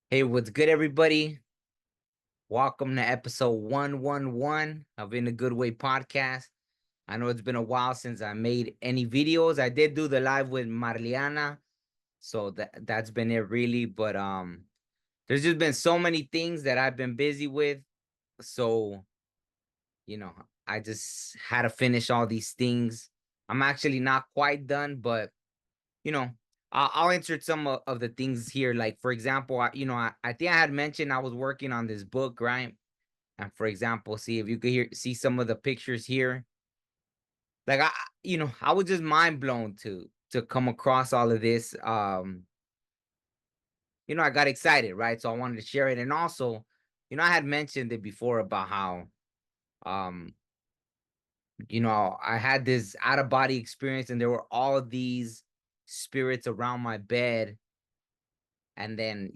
Hey, what's good, everybody? Welcome to episode 111 of In a Good Way podcast. I know it's been a while since I made any videos. I did do the live with Marliana, so that's been it really. But there's just been so many things that I've been busy with. So, you know, I just had to finish all these things. I'm actually not quite done, but you know, I'll insert some of the things here. Like, for example, I think I had mentioned I was working on this book, right? And for example, see if you could see some of the pictures here. Like I was just mind blown to come across all of this. I got excited, right? So I wanted to share it. And also, I had mentioned it before about how um, I had this out of body experience and there were all these spirits around my bed. And then,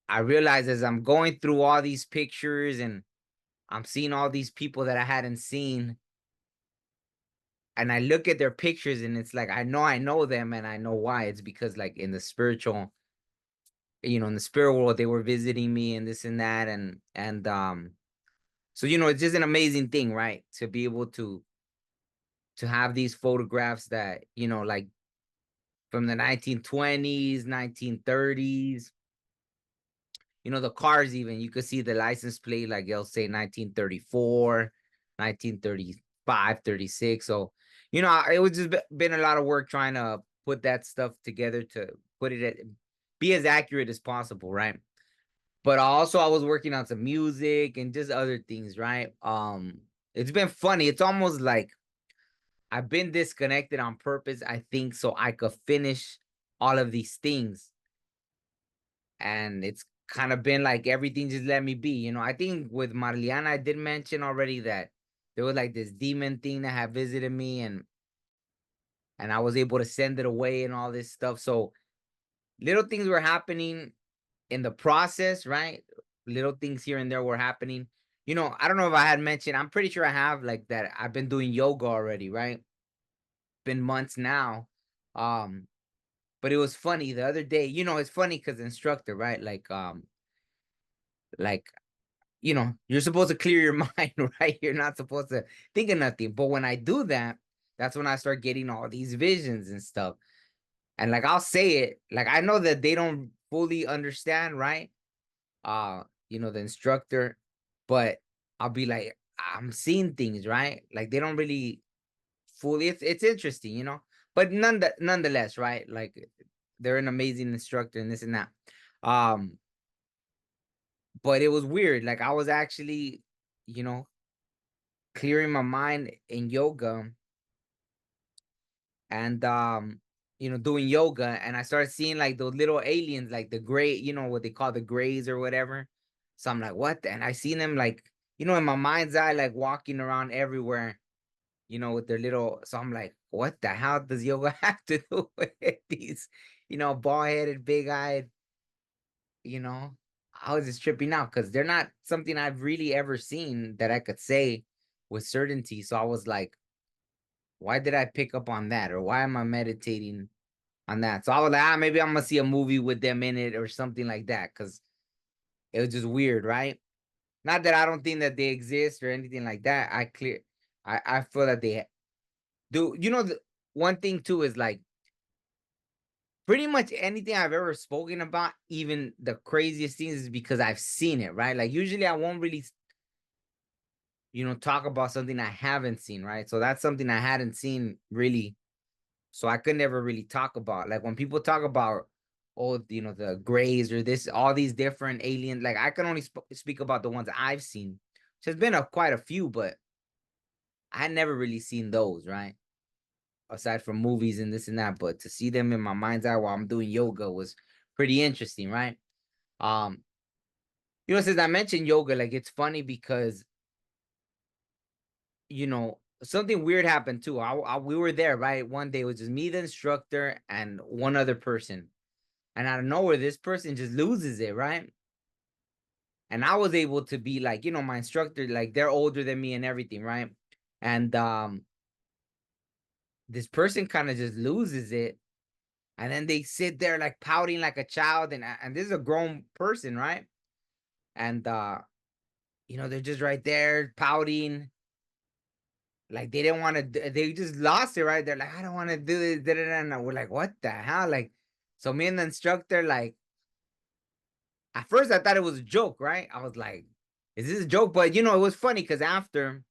I realized as I'm going through all these pictures and I'm seeing all these people that I hadn't seen, and I look at their pictures and it's like I know them and I know why. It's because like in the spiritual, in the spirit world, they were visiting me and this and that. And so it's just an amazing thing, right? To be able to have these photographs that, like from the 1920s, 1930s, the cars, even you could see the license plate, like they'll say 1934, 1935, 36. So, it was just been a lot of work trying to put that stuff together to put it be as accurate as possible, right? But also I was working on some music and just other things, right? It's been funny. It's almost like I've been disconnected on purpose, I think, so I could finish all of these things. And it's kind of been like everything just let me be. I think with Marliana, I did mention already that there was like this demon thing that had visited me, and I was able to send it away and all this stuff. So little things were happening in the process, right? Little things here and there were happening. I don't know if I had mentioned, I'm pretty sure I have, like, that I've been doing yoga already, right? Been months now. Um, but it was funny the other day, it's funny because instructor, right? Like you're supposed to clear your mind, right? You're not supposed to think of nothing. But when I do that, that's when I start getting all these visions and stuff. And like I'll say it, like I know that they don't fully understand, right? The instructor, but I'll be like, I'm seeing things, right? Like they don't really fully it's interesting, But nonetheless, right? Like they're an amazing instructor and this and that. Um, but it was weird. Like I was actually, you know, clearing my mind in yoga and doing yoga, and I started seeing like those little aliens, like the gray, what they call the grays or whatever. So I'm like, what? And I seen them like, in my mind's eye, like walking around everywhere, with their little, so I'm like, what the hell does yoga have to do with these, bald-headed, big-eyed, you know? I was just tripping out because they're not something I've really ever seen that I could say with certainty. So I was like, why did I pick up on that? Or why am I meditating on that? So I was like, maybe I'm gonna see a movie with them in it or something like that. Cause it was just weird, right? Not that I don't think that they exist or anything like that. I feel that they do. One thing too is like pretty much anything I've ever spoken about, even the craziest things, is because I've seen it, right? Like usually I won't really, talk about something I haven't seen, right? So that's something I hadn't seen really. So I could never really talk about, like when people talk about, oh, the grays or this, all these different aliens, like I can only speak about the ones I've seen. There's been quite a few, but I had never really seen those, right? Aside from movies and this and that, but to see them in my mind's eye while I'm doing yoga was pretty interesting, right? Um, since I mentioned yoga, like it's funny because something weird happened too. We were there, right? One day it was just me, the instructor, and one other person. And out of nowhere, this person just loses it, right? And I was able to be like, my instructor, like they're older than me and everything, right? And this person kind of just loses it. And then they sit there like pouting like a child, and this is a grown person, right? And they're just right there pouting, like they didn't want to. They just lost it, right? They're like, I don't want to do this. Da, da, da. And we're like, what the hell? Like, so me and the instructor, like, at first I thought it was a joke, right? I was like, is this a joke? But it was funny because after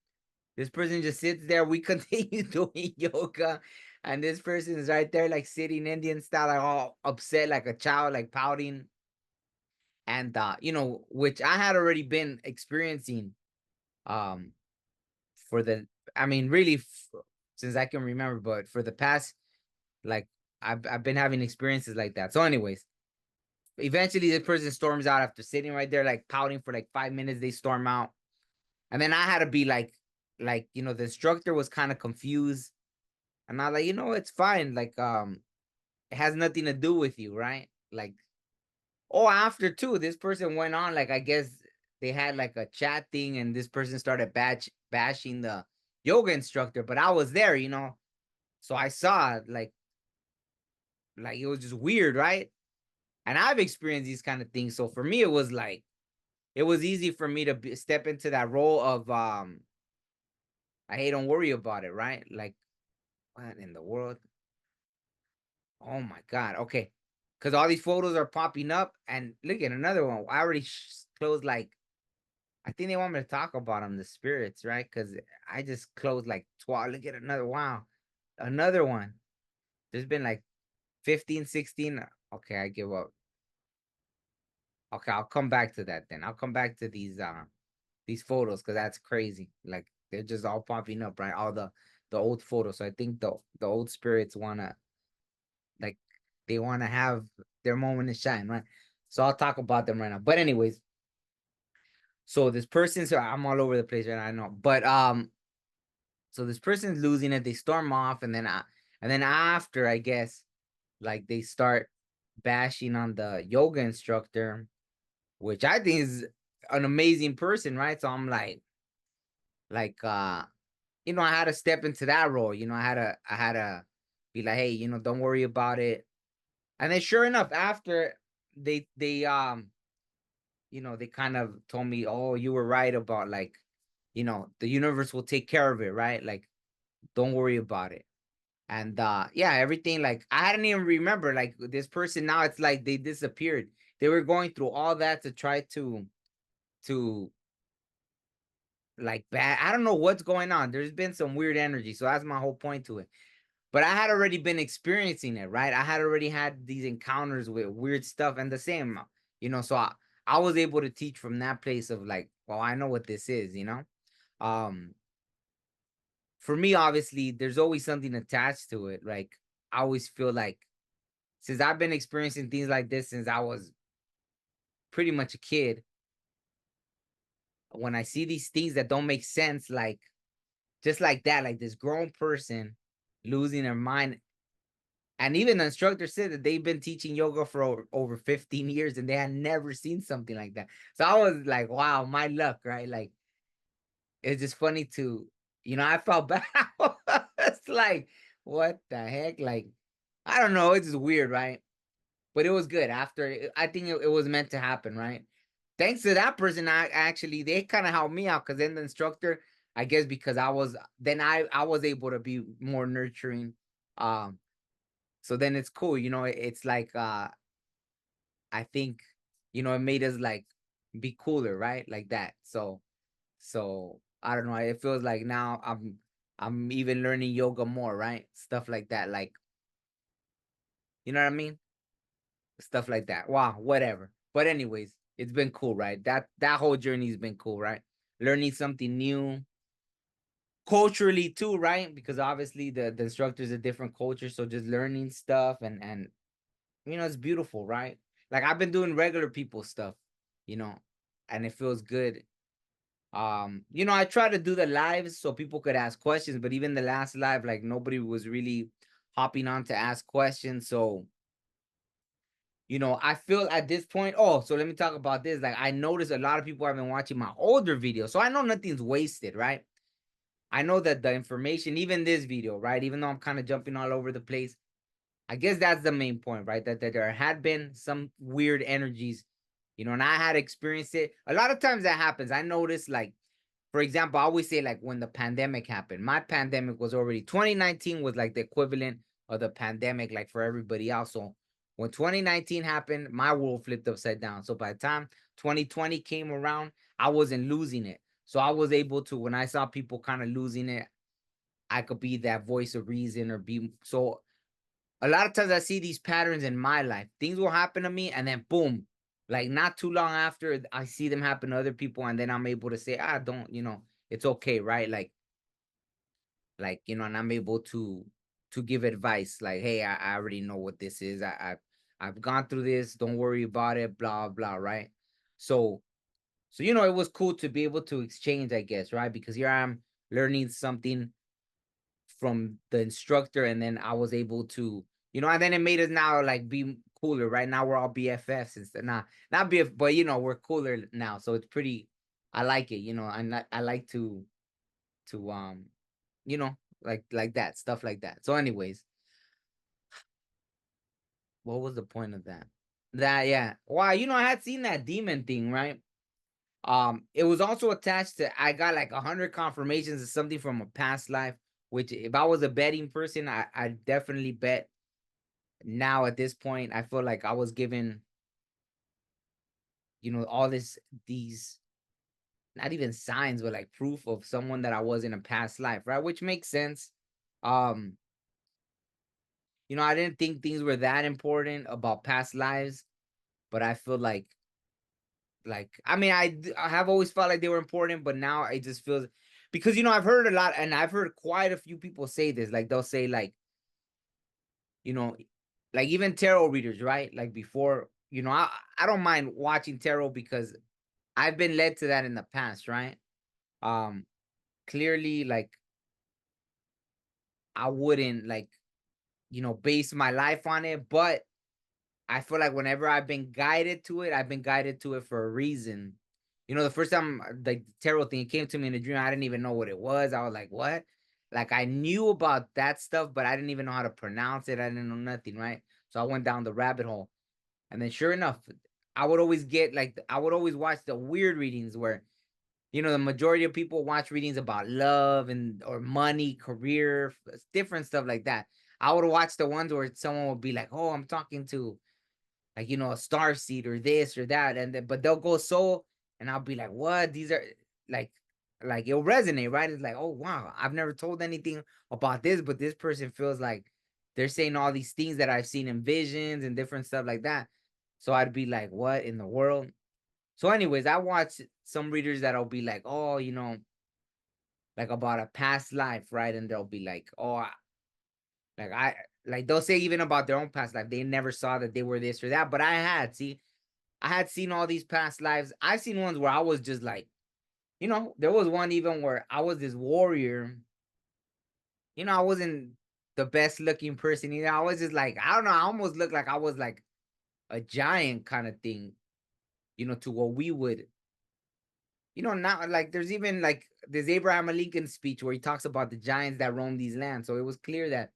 this person just sits there, we continue doing yoga, and this person is right there, like sitting Indian style, like all upset, like a child, like pouting. And which I had already been experiencing um for the I mean, really since I can remember, but for the past, like, I've been having experiences like that. So, anyways, eventually the person storms out after sitting right there, like pouting for like 5 minutes. They storm out, and then I had to be like the instructor was kind of confused, and I was like, it's fine. Like, it has nothing to do with you, right? Like, oh, after too, this person went on, like, I guess they had like a chat thing, and this person started bashing the yoga instructor, but I was there, so I saw it, like it was just weird, right? And I've experienced these kind of things, so for me, it was like it was easy for me to step into that role of hey, don't worry about it, right? Like, what in the world? Oh my god, okay, because all these photos are popping up, and look at another one. I already closed, like, I think they want me to talk about them, the spirits, right? Because I just closed like 12. Look at another. Wow. Another one. There's been like 15, 16. Okay, I give up. Okay, I'll come back to that then. I'll come back to these photos because that's crazy. Like, they're just all popping up, right? All the old photos. So I think the old spirits wanna, like, they wanna have their moment to shine, right? So I'll talk about them right now. But anyways, so this person, so I'm all over the place right now, I know. But so this person's losing it. They storm off, and then after, I guess, like, they start bashing on the yoga instructor, which I think is an amazing person, right? So I'm like, I had to step into that role. I had to be like, hey, don't worry about it. And then sure enough, after they kind of told me, oh, you were right about, like, the universe will take care of it, right? Like, don't worry about it. And yeah, everything, like, I hadn't even remember, like, this person, now it's like they disappeared. They were going through all that to try to like, bad. I don't know what's going on. There's been some weird energy. So that's my whole point to it. But I had already been experiencing it, right? I had already had these encounters with weird stuff, and the same, so I was able to teach from that place of like, well, I know what this is. Um for me, obviously, there's always something attached to it. Like, I always feel like, since I've been experiencing things like this since I was pretty much a kid, when I see these things that don't make sense, like, just like that, like this grown person losing their mind. And even the instructor said that they've been teaching yoga for over 15 years and they had never seen something like that. So I was like, wow, my luck, right? Like, it's just funny I felt bad. It's like, what the heck? Like, I don't know. It's just weird, right? But it was good after. I think it was meant to happen, right? Thanks to that person, they kind of helped me out, because then the instructor, I guess, because I was able to be more nurturing. Um, so then it's cool, it's like, I think, it made us like be cooler, right? Like that. So I don't know. It feels like now I'm even learning yoga more, right? Stuff like that. Like, you know what I mean? Stuff like that. Wow, whatever. But anyways, it's been cool, right? That whole journey's been cool, right? Learning something new culturally too, right? Because obviously the instructor's a different culture, so just learning stuff, and it's beautiful, right? Like, I've been doing regular people stuff, you know, and it feels good. I try to do the lives so people could ask questions, but even the last live, like, nobody was really hopping on to ask questions. So, I feel at this point, oh, so let me talk about this. Like, I noticed a lot of people have been watching my older videos. So I know nothing's wasted, right? I know that the information, even this video, right? Even though I'm kind of jumping all over the place, I guess that's the main point, right? That there had been some weird energies, and I had experienced it. A lot of times that happens. I noticed, like, for example, I always say, like, when the pandemic happened, my pandemic was already 2019 was like the equivalent of the pandemic, like for everybody else. So when 2019 happened, my world flipped upside down. So by the time 2020 came around, I wasn't losing it. So I was able to, when I saw people kind of losing it, I could be that voice of reason or be so a lot of times I see these patterns in my life. Things will happen to me and then boom, like not too long after I see them happen to other people, and then I'm able to say, don't, it's okay, right? And I'm able to give advice like, hey, I already know what this is. I've gone through this, don't worry about it, blah blah, right? So it was cool to be able to exchange, I guess, right? Because here I am learning something from the instructor, and then I was able to, and then it made us now like be cooler. Right now we're all BFFs instead, not BF, but we're cooler now. So it's pretty. I like it. I like to you know, like that stuff like that. So, anyways, what was the point of that? That yeah. Wow, I had seen that demon thing, right? It was also attached to I got like 100 confirmations of something from a past life, which if I was a betting person, I definitely bet now at this point. I feel like I was given, all these not even signs, but like proof of someone that I was in a past life, right? Which makes sense. Um, I didn't think things were that important about past lives, but I feel like I mean I have always felt like they were important, but now it just feels because I've heard a lot, and I've heard quite a few people say this. Like they'll say you know like even tarot readers, right? Like before, I don't mind watching tarot because I've been led to that in the past, right? Um Clearly, like I wouldn't like base my life on it, but I feel like whenever I've been guided to it, I've been guided to it for a reason. The first time the tarot thing came to me in a dream, I didn't even know what it was. I was like, what? Like I knew about that stuff, but I didn't even know how to pronounce it. I didn't know nothing, right? So I went down the rabbit hole. And then sure enough, I would always get like I would always watch the weird readings where, the majority of people watch readings about love and or money, career, different stuff like that. I would watch the ones where someone would be like, "Oh, I'm talking to like a star seed or this or that," and then but they'll go so, and I'll be like, what, these are like it'll resonate, right? It's like, oh wow, I've never told anything about this, but this person feels like they're saying all these things that I've seen in visions and different stuff like that. So I'd be like, what in the world? So anyways, I watch some readers that'll be like, oh, like about a past life, right? And they'll be like, oh, like they'll say even about their own past life, they never saw that they were this or that, but I had seen all these past lives. I've seen ones where I was just like, there was one even where I was this warrior. I wasn't the best looking person either. I was just like, I don't know, I almost looked like I was like a giant kind of thing, to what we would, not like there's even like this Abraham Lincoln speech where he talks about the giants that roam these lands. So it was clear that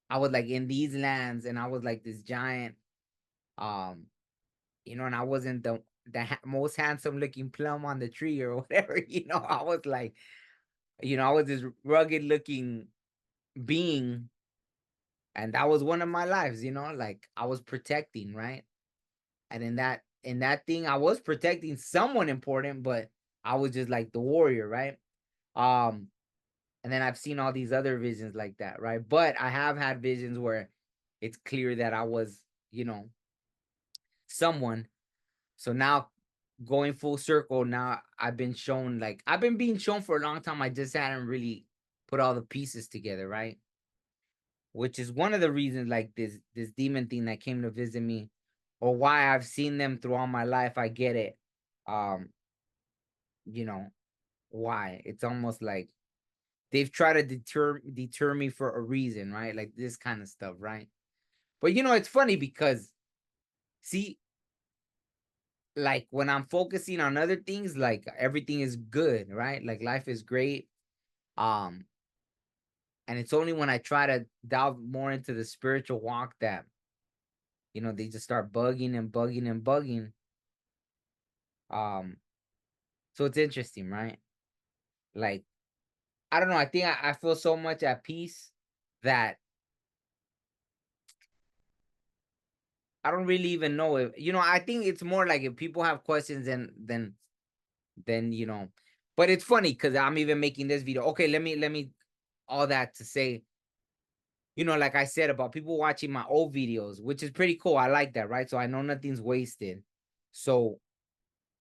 I was like in these lands and I was like this giant, um, and I wasn't the most handsome looking plum on the tree or whatever. I was like, I was this rugged looking being, and that was one of my lives. Like I was protecting, right? And in that thing, I was protecting someone important, but I was just like the warrior, right? Um, and then I've seen all these other visions like that, right? But I have had visions where it's clear that I was, someone. So now going full circle, now I've been being shown for a long time. I just hadn't really put all the pieces together, right? Which is one of the reasons like this demon thing that came to visit me, or why I've seen them through all my life. I get it. Um, you know, why. It's almost like they've tried to deter me for a reason, right? Like this kind of stuff, right? But it's funny because see, like when I'm focusing on other things, like everything is good, right? Like life is great. Um, And it's only when I try to delve more into the spiritual walk that, they just start bugging and bugging and bugging. Um, so it's interesting, right? Like, I don't know. I think I feel so much at peace that I don't really even know if, I think it's more like if people have questions, then but it's funny because I'm even making this video. Okay, let me all that to say, like I said about people watching my old videos, which is pretty cool. I like that, right? So I know nothing's wasted. So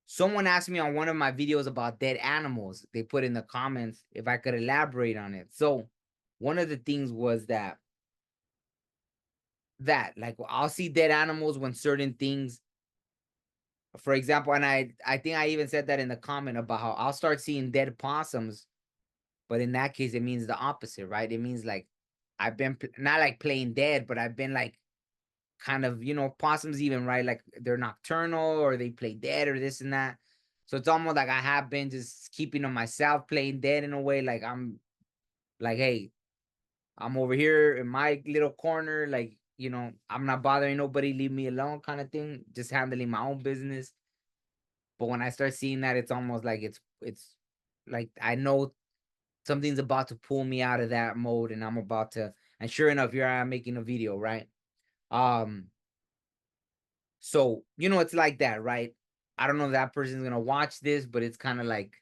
someone asked me on one of my videos about dead animals. They put in the comments if I could elaborate on it. So one of the things was that like I'll see dead animals when certain things, for example, and I think I even said that in the comment about how I'll start seeing dead possums, but in that case it means the opposite, right? It means like I've been not like playing dead, but I've been like kind of, possums even, right? Like they're nocturnal or they play dead or this and that. So it's almost like I have been just keeping to myself, playing dead in a way. Like I'm like, hey, I'm over here in my little corner, like, I'm not bothering nobody, leave me alone kind of thing, just handling my own business. But when I start seeing that, it's almost like it's like I know something's about to pull me out of that mode and I'm about to, and sure enough, here I am making a video, right? Um, so it's like that, right? I don't know if that person's gonna watch this, but it's kind of like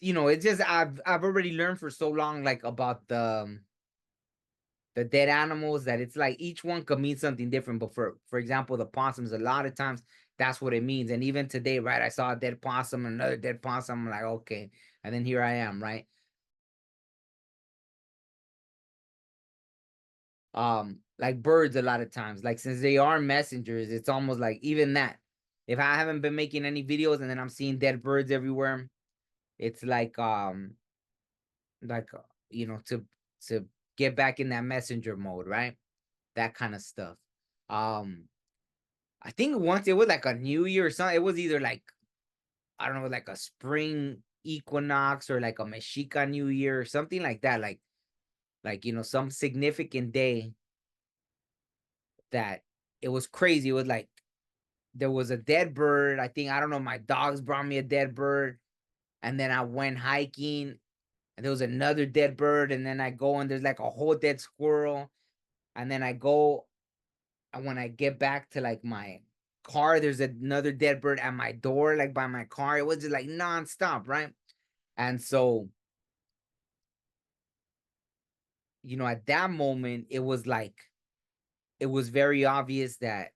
it's just I've already learned for so long like about the dead animals that it's like each one could mean something different. But for example, the possums, a lot of times that's what it means. And even today, right, I saw a dead possum, another dead possum. I'm like, okay, and then here I am, right? Like birds, a lot of times, like since they are messengers, it's almost like even that. If I haven't been making any videos and then I'm seeing dead birds everywhere, it's like to get back in that messenger mode, right? That kind of stuff. Um, I think once it was like a new year or something. It was either like I don't know, like a spring equinox or like a Mexica New Year or something like that. Like some significant day that it was crazy. It was like there was a dead bird. I think I don't know. My dogs brought me a dead bird, and then I went hiking, and there was another dead bird, and then I go and there's like a whole dead squirrel, and then I go, and when I get back to like my car, there's another dead bird at my door, like by my car. It was just like nonstop, right? And so, at that moment, it was like it was very obvious that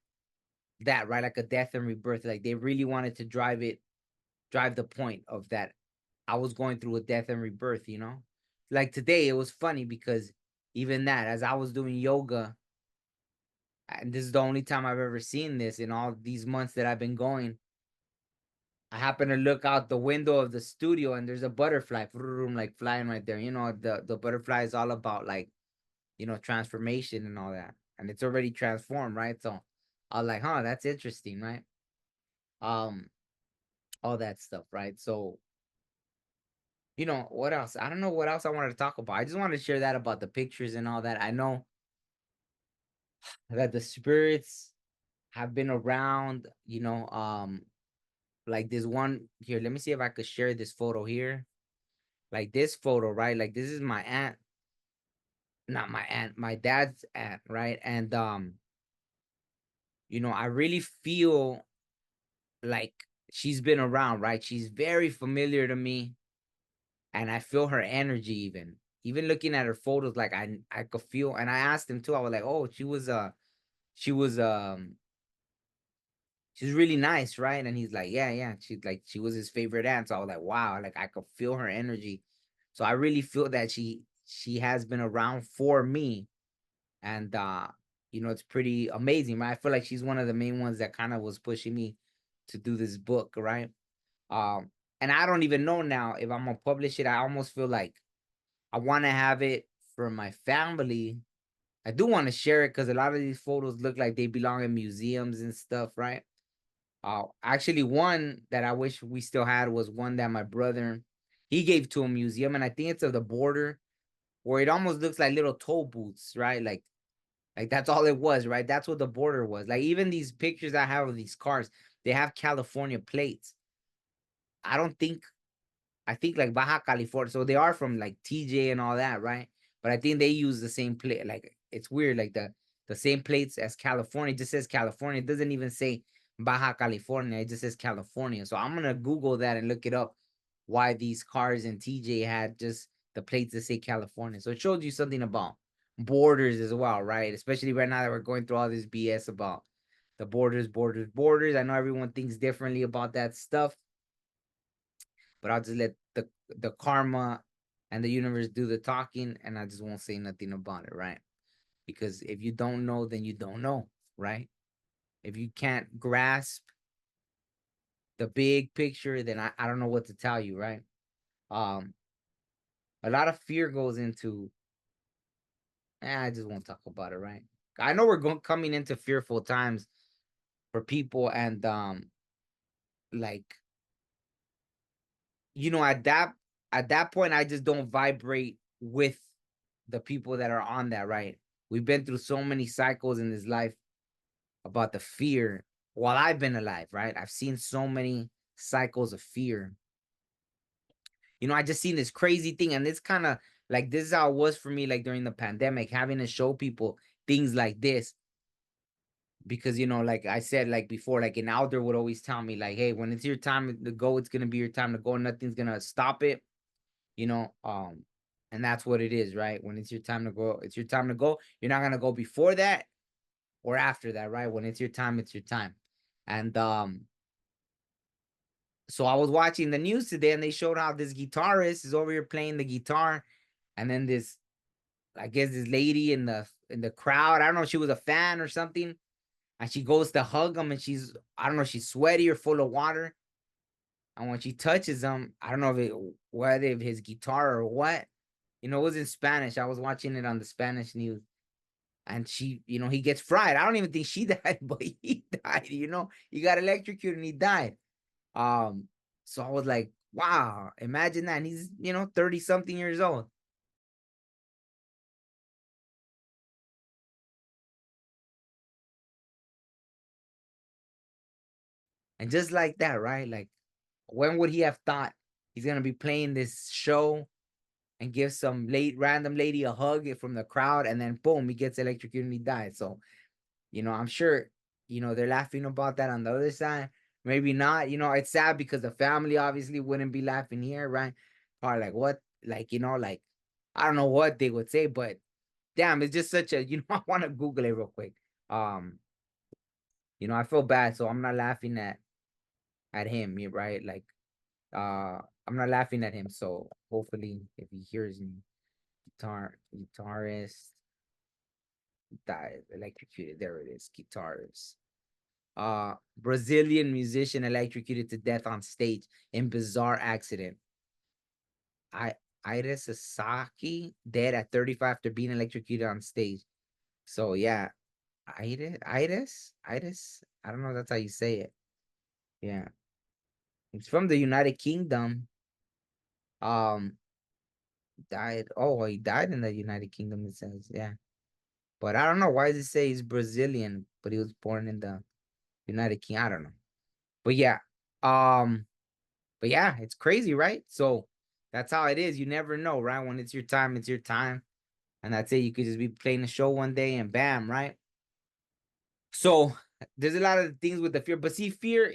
right, like a death and rebirth, like they really wanted to drive the point of that I was going through a death and rebirth. Like today, it was funny because even that, as I was doing yoga, and this is the only time I've ever seen this in all these months that I've been going. I happen to look out the window of the studio and there's a butterfly like flying right there. The butterfly is all about like, transformation and all that. And it's already transformed, right? So I was like, huh, that's interesting, right? Um, all that stuff, right? So, what else? I don't know what else I wanted to talk about. I just wanted to share that about the pictures and all that. I know that the spirits have been around, like this one here. Let me see if I could share this photo here. Like this photo, right? Like this is my aunt, not my aunt, my dad's aunt, right? And I really feel like she's been around, right? She's very familiar to me, and I feel her energy even looking at her photos, like I could feel. And I asked him too. I was like, oh, she was she's really nice, right? And he's like, yeah, she was his favorite aunt. So I was like, wow, like I could feel her energy. So I really feel that she has been around for me. And it's pretty amazing, right? I feel like she's one of the main ones that kind of was pushing me to do this book, right? And I don't even know now if I'm gonna publish it. I almost feel like I want to have it for my family. I do want to share it because a lot of these photos look like they belong in museums and stuff, right? Actually, one that I wish we still had was one that my brother he gave to a museum, and I think it's of the border where it almost looks like little toll booths, right? Like that's all it was, right? That's what the border was. Like even these pictures I have of these cars, they have California plates. I don't think I think like Baja California. So they are from like TJ and all that, right? But I think they use the same plate. Like it's weird, like the same plates as California. It just says California. It doesn't even say Baja California. It just says California. So I'm gonna Google that and look it up. Why these cars in TJ had just the plates that say California. So it shows you something about borders as well, right? Especially right now that we're going through all this BS about the borders. I know everyone thinks differently about that stuff, but I'll just let the karma and the universe do the talking, and I just won't say nothing about it, right? Because if you don't know, then you don't know, right? If you can't grasp the big picture, then I don't know what to tell you, right? Um, a lot of fear goes into. I just won't talk about it, right? I know we're going coming into fearful times for people, and like at that point, I just don't vibrate with the people that are on that, right? We've been through so many cycles in this life about the fear while I've been alive, right? I've seen so many cycles of fear. I just seen this crazy thing, and it's kind of like this is how it was for me, like during the pandemic, having to show people things like this. Because like I said, like before, like an elder would always tell me, like, hey, when it's your time to go, it's gonna be your time to go. Nothing's gonna stop it, you know. And that's what it is, right? When it's your time to go, it's your time to go. You're not gonna go before that or after that, right? When it's your time, it's your time. And so I was watching the news today, and they showed how this guitarist is over here playing the guitar, and then this, I guess, this lady in the crowd. I don't know if she was a fan or something, and she goes to hug him, and I don't know, she's sweaty or full of water. And when she touches him, I don't know whether if his guitar or what. It was in Spanish. I was watching it on the Spanish news. And he gets fried. I don't even think she died, but he died. He got electrocuted and he died. Um, so I was like, wow, imagine that. And he's 30 something years old. And just like that, right? Like, when would he have thought he's gonna be playing this show and give some late random lady a hug from the crowd, and then boom, he gets electrocuted and he died. So, I'm sure, they're laughing about that on the other side. Maybe not. It's sad because the family obviously wouldn't be laughing here, right? Probably like, what? Like, like, I don't know what they would say, but damn, it's just such a, I want to Google it real quick. Um, I feel bad, so I'm not laughing at him, right? Like, I'm not laughing at him. So hopefully, if he hears me, guitarist died electrocuted. There it is, guitarist. Brazilian musician electrocuted to death on stage in bizarre accident. I Ida Sasaki dead at 35 after being electrocuted on stage. So yeah, Itis. I don't know if that's how you say it. Yeah, it's from the United Kingdom. Um, died. Oh, he died in the United Kingdom. It says, yeah, but I don't know why does it say he's Brazilian, but he was born in the United Kingdom. I don't know, but yeah. Um, But yeah, it's crazy, right? So that's how it is. You never know, right? When it's your time, it's your time. And that's it. You could just be playing a show one day and bam, right? So there's a lot of things with the fear. But see, fear,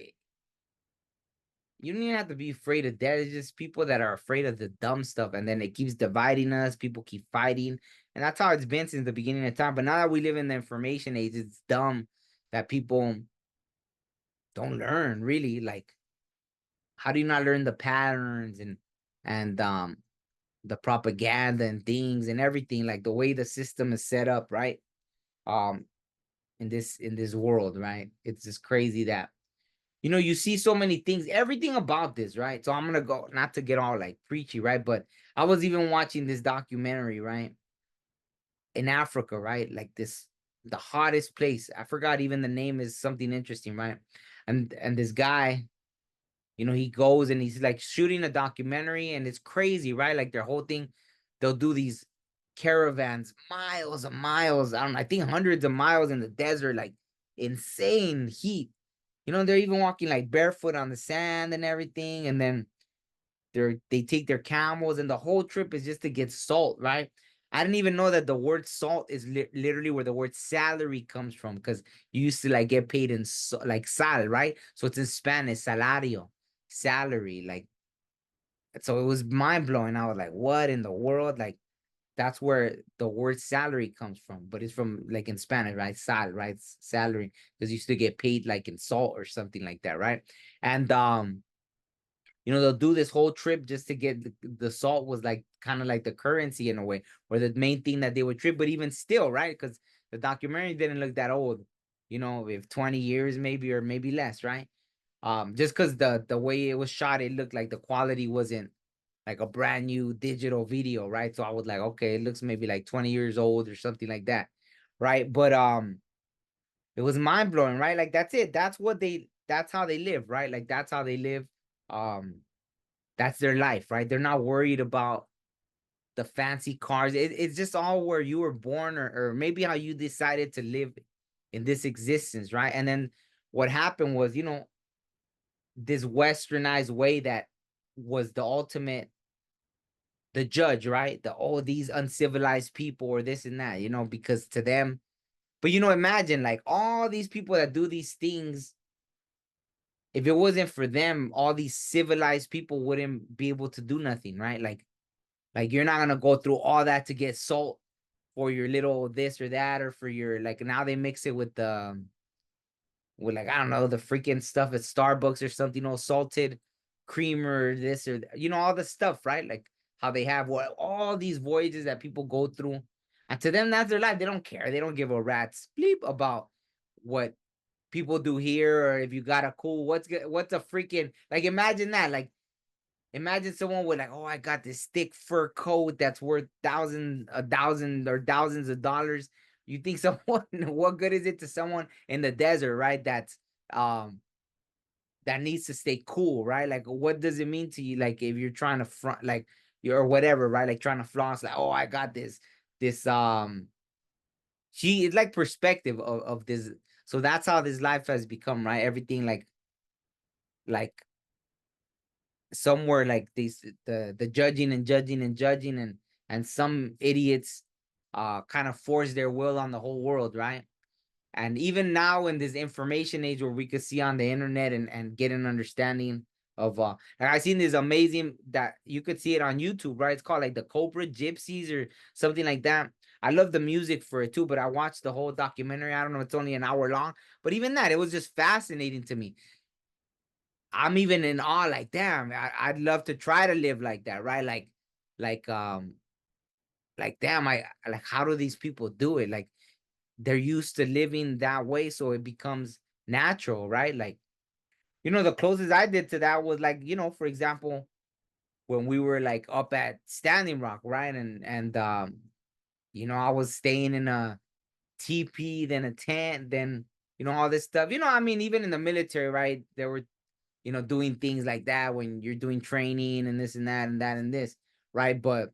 you don't even have to be afraid of that. It's just people that are afraid of the dumb stuff. And then it keeps dividing us. People keep fighting. And that's how it's been since the beginning of time. But now that we live in the information age, it's dumb that people don't learn, really. Like, how do you not learn the patterns and the propaganda and things and everything, like the way the system is set up, right? um in this world, right? It's just crazy that you see so many things, everything about this, right? So I'm gonna go, not to get all like preachy, right? But I was even watching this documentary, right, in Africa, right? Like this, the hottest place, I forgot even the name, is something interesting, right? And this guy, he goes and he's like shooting a documentary, and it's crazy, right? Like their whole thing, they'll do these caravans, miles and miles. I don't know, I think hundreds of miles in the desert, like insane heat. They're even walking like barefoot on the sand and everything. And then they take their camels, and the whole trip is just to get salt, right? I didn't even know that the word salt is literally where the word salary comes from, because you used to like get paid in like sal, right? So it's in Spanish, salario, salary. Like, so it was mind blowing. I was like, what in the world? Like, that's where the word salary comes from, but it's from like in Spanish, right? Sal, right? Salary, because you used to get paid like in salt or something like that, right? And they'll do this whole trip just to get the salt, was like kind of like the currency in a way, or the main thing that they would trip. But even still, right? Because the documentary didn't look that old, if 20 years maybe, or maybe less, right? Just because the way it was shot, it looked like the quality wasn't like a brand new digital video, right? So I was like, okay, it looks maybe like 20 years old or something like that, right? But it was mind blowing, right? Like that's it. That's how they live, right? Like that's how they live. Um, that's their life, right? They're not worried about the fancy cars. It's just all where you were born, or maybe how you decided to live in this existence, right? And then what happened was, this westernized way that was the ultimate, the judge, right? These uncivilized people, or this and that, because to them, but imagine like all these people that do these things. If it wasn't for them, all these civilized people wouldn't be able to do nothing, right? Like you're not gonna go through all that to get salt for your little this or that, or for your, like, now they mix it with the with, like, I don't know, the freaking stuff at Starbucks or something, salted creamer, this or all the stuff, right? Like how they have all these voyages that people go through. And to them, that's their life. They don't care. They don't give a rat's bleep about what people do here, or if you got a cool, what's a freaking, like, imagine that. Like, imagine someone with like, oh, I got this thick fur coat that's worth a thousand or thousands of dollars. You think someone, what good is it to someone in the desert, right? Um that needs to stay cool, right? Like, what does it mean to you? Like, if you're trying to front, like, you're whatever, right? Like trying to floss, like, oh, I got this it's like perspective of this. So that's how this life has become, right? Everything like somewhere like these, the judging and judging and judging, and some idiots kind of force their will on the whole world, right? And even now in this information age where we could see on the internet, and get an understanding of like, I seen this amazing, that you could see it on YouTube, right? It's called like the Cobra Gypsies or something like that. I love the music for it too, but I watched the whole documentary. I don't know, it's only an hour long, but even that, it was just fascinating to me. I'm even in awe, like, damn, I'd love to try to live like that, right? Like, like, damn, like, how do these people do it? Like, they're used to living that way, so it becomes natural, right? Like, the closest I did to that was like, for example, when we were like up at Standing Rock, right? And I was staying in a teepee, then a tent, then all this stuff. I mean, even in the military, right? There were doing things like that when you're doing training and this and that and that and this, right? But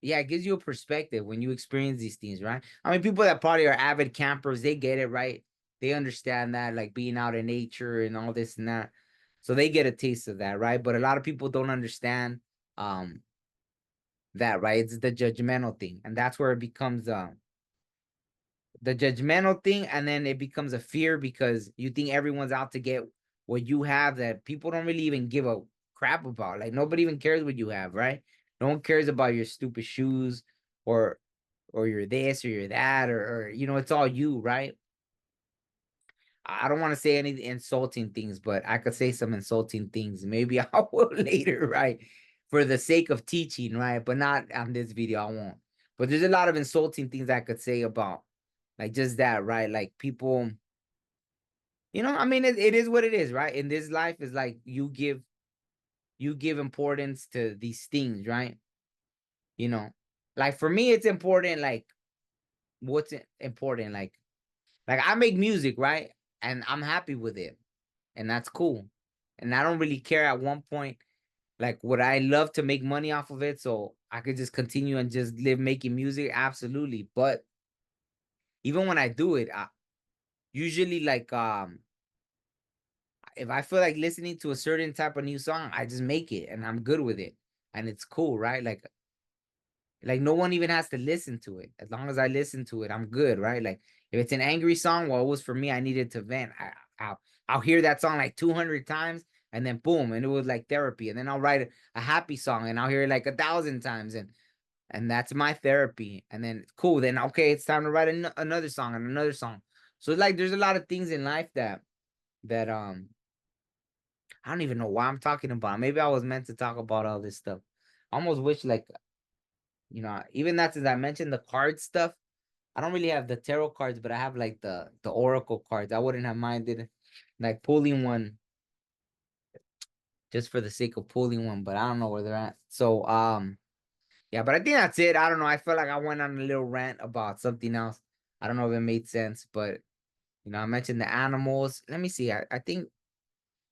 yeah, it gives you a perspective when you experience these things, right? I mean, people that probably are avid campers, they get it, right? They understand that, like, being out in nature and all this and that. So they get a taste of that, right? But a lot of people don't understand um that, right? It's the judgmental thing. And that's where it becomes the judgmental thing, and then it becomes a fear because you think everyone's out to get what you have, that people don't really even give a crap about. Like, nobody even cares what you have, right? No one cares about your stupid shoes, or you're this or you're that, or it's all you, right? I don't want to say any insulting things, but I could say some insulting things. Maybe I will later, right? For the sake of teaching, right? But not on this video, I won't. But there's a lot of insulting things I could say about, like, just that, right? Like, people, I mean, it is what it is, right? In this life is like, you give importance to these things, right? You know, like, for me, it's important. Like, what's important? Like I make music, right? And I'm happy with it. and that's cool. And I don't really care at one point. Like, would I love to make money off of it so I could just continue and just live making music? Absolutely. But even when I do it, I usually like if I feel like listening to a certain type of new song, I just make it and I'm good with it. And it's cool, right? Like no one even has to listen to it. As long as I listen to it, I'm good, right? Like if it's an angry song, well, it was for me. I needed to vent. I'll hear that song like 200 times, and then boom, and it was like therapy. And then I'll write a happy song, and I'll hear it like 1,000 times, and that's my therapy. And then cool, then okay, it's time to write another song and another song. So it's like there's a lot of things in life that I don't even know why I'm talking about. Maybe I was meant to talk about all this stuff. I almost wish like even that since I mentioned the card stuff, I don't really have the tarot cards, but I have like the oracle cards. I wouldn't have minded like pulling one just for the sake of pulling one, but I don't know where they're at. So yeah, but I think that's it. I don't know. I felt like I went on a little rant about something else. I don't know if it made sense, but I mentioned the animals. Let me see. I think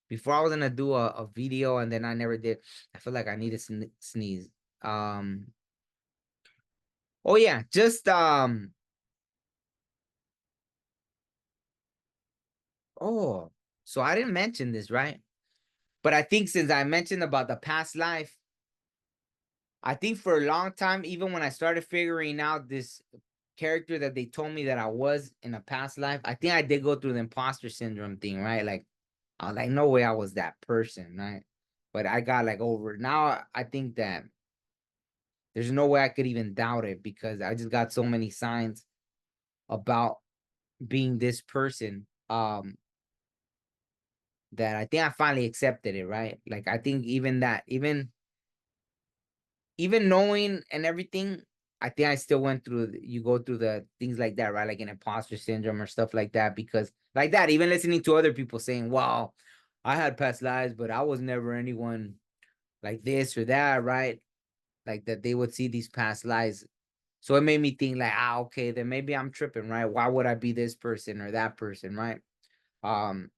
before I was gonna do a video and then I never did. I feel like I need to sneeze. Um oh yeah, just oh, so I didn't mention this, right? But I think since I mentioned about the past life, I think for a long time, even when I started figuring out this character that they told me that I was in a past life, I think I did go through the imposter syndrome thing, right? Like, I was like, no way I was that person, right? But I got like over it. Now I think that there's no way I could even doubt it because I just got so many signs about being this person. That I think I finally accepted it, right? Like I think even that, even knowing and everything, I think I still went through. You go through the things like that, right? Like an imposter syndrome or stuff like that, because like that, even listening to other people saying, "Wow, I had past lives, but I was never anyone like this or that," right? Like that they would see these past lives. So it made me think, like, okay, then maybe I'm tripping, right? Why would I be this person or that person, right? Um,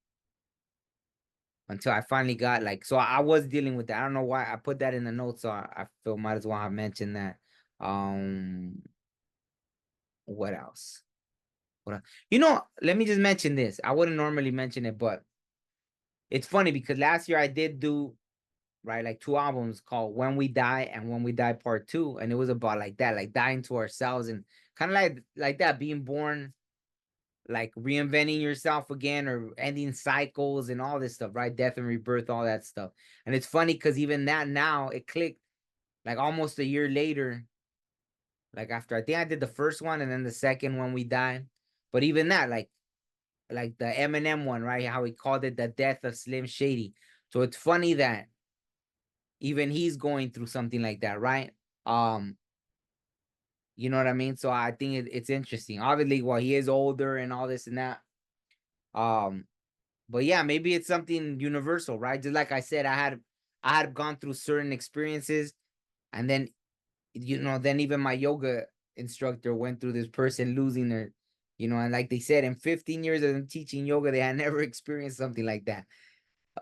until I finally got like, so I was dealing with that. I don't know why I put that in the notes, so I feel might as well have mentioned that. Um, what else? What else? Let me just mention this. I wouldn't normally mention it, but it's funny because last year I did do right like two albums called When We Die and When We Die Part Two, and it was about like that, like dying to ourselves and kind of like that, being born, like reinventing yourself again or ending cycles and all this stuff, right? Death and rebirth, all that stuff. And it's funny because even that now it clicked like almost a year later. Like after I think I did the first one and then the second one we died. But even that, like the Eminem one, right? How he called it the death of Slim Shady. So it's funny that even he's going through something like that, right? Um, you know what I mean? So I think it's interesting. Obviously, well, he is older and all this and that. Um, but yeah, maybe it's something universal, right? Just like I said, I had gone through certain experiences, and then then even my yoga instructor went through this person losing their, and like they said, in 15 years of them teaching yoga, they had never experienced something like that.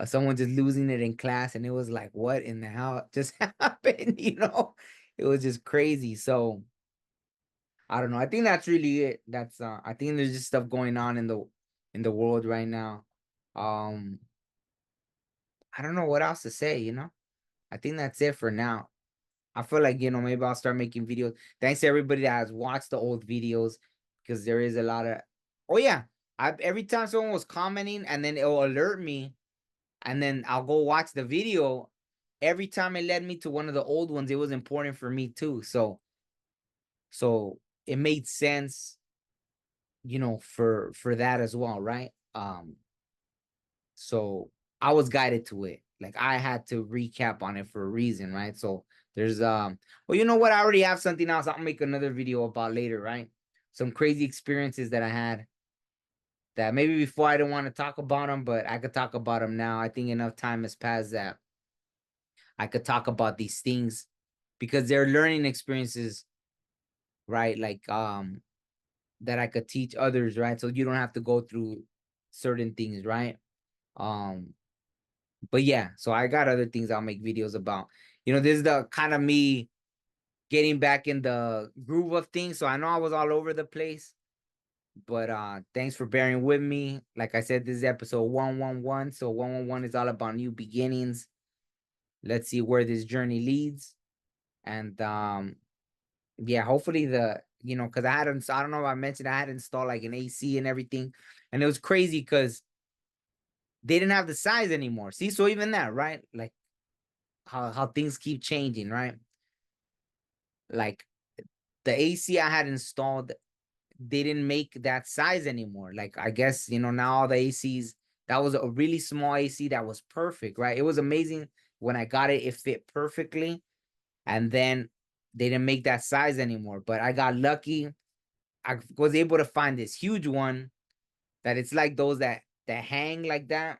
Someone just losing it in class, and it was like, what in the hell just happened? It was just crazy. So I don't know. I think that's really it. I think there's just stuff going on in the world right now. Um, I don't know what else to say. I think that's it for now. I feel like, maybe I'll start making videos. Thanks to everybody that has watched the old videos because there is a lot of, oh yeah. Every time someone was commenting and then it'll alert me and then I'll go watch the video. Every time it led me to one of the old ones, it was important for me too. So it made sense, for that as well, right? So I was guided to it. Like I had to recap on it for a reason, right? So there's well, you know what? I already have something else. I'll make another video about later, right? Some crazy experiences that I had that maybe before I didn't want to talk about them, but I could talk about them now. I think enough time has passed that I could talk about these things because they're learning experiences, right? Like that I could teach others, right? So you don't have to go through certain things, right? Um, but yeah, so I got other things I'll make videos about. This is the kind of me getting back in the groove of things. So I know I was all over the place, but thanks for bearing with me. Like I said, this is episode 111. So 111 is all about new beginnings. Let's see where this journey leads. And yeah, hopefully because I don't know if I mentioned I had installed like an AC and everything. And it was crazy because they didn't have the size anymore. See, so even that, right? Like how things keep changing, right? Like the AC I had installed, they didn't make that size anymore. Like I guess now all the ACs, that was a really small AC that was perfect, right? It was amazing when I got it, it fit perfectly, and then they didn't make that size anymore. But I got lucky. I was able to find this huge one that it's like those that hang like that.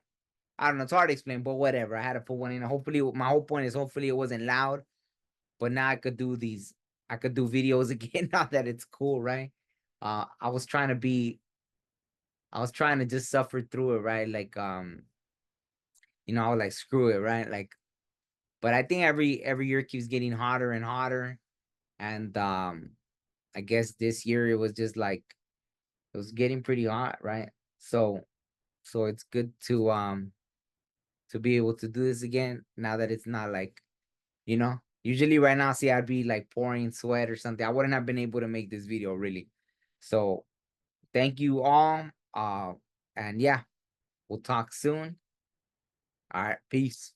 I don't know, it's hard to explain, but whatever. I had to put one in. Hopefully, my whole point is hopefully it wasn't loud, but now I could do videos again now that it's cool, right? I was trying to just suffer through it, right? Like, I was like, screw it, right? Like, but I think every year keeps getting hotter and hotter. And I guess this year it was just like it was getting pretty hot, right? So it's good to be able to do this again now that it's not like, usually right now, see, I'd be like pouring sweat or something. I wouldn't have been able to make this video really. So thank you all. And yeah, we'll talk soon. All right, peace.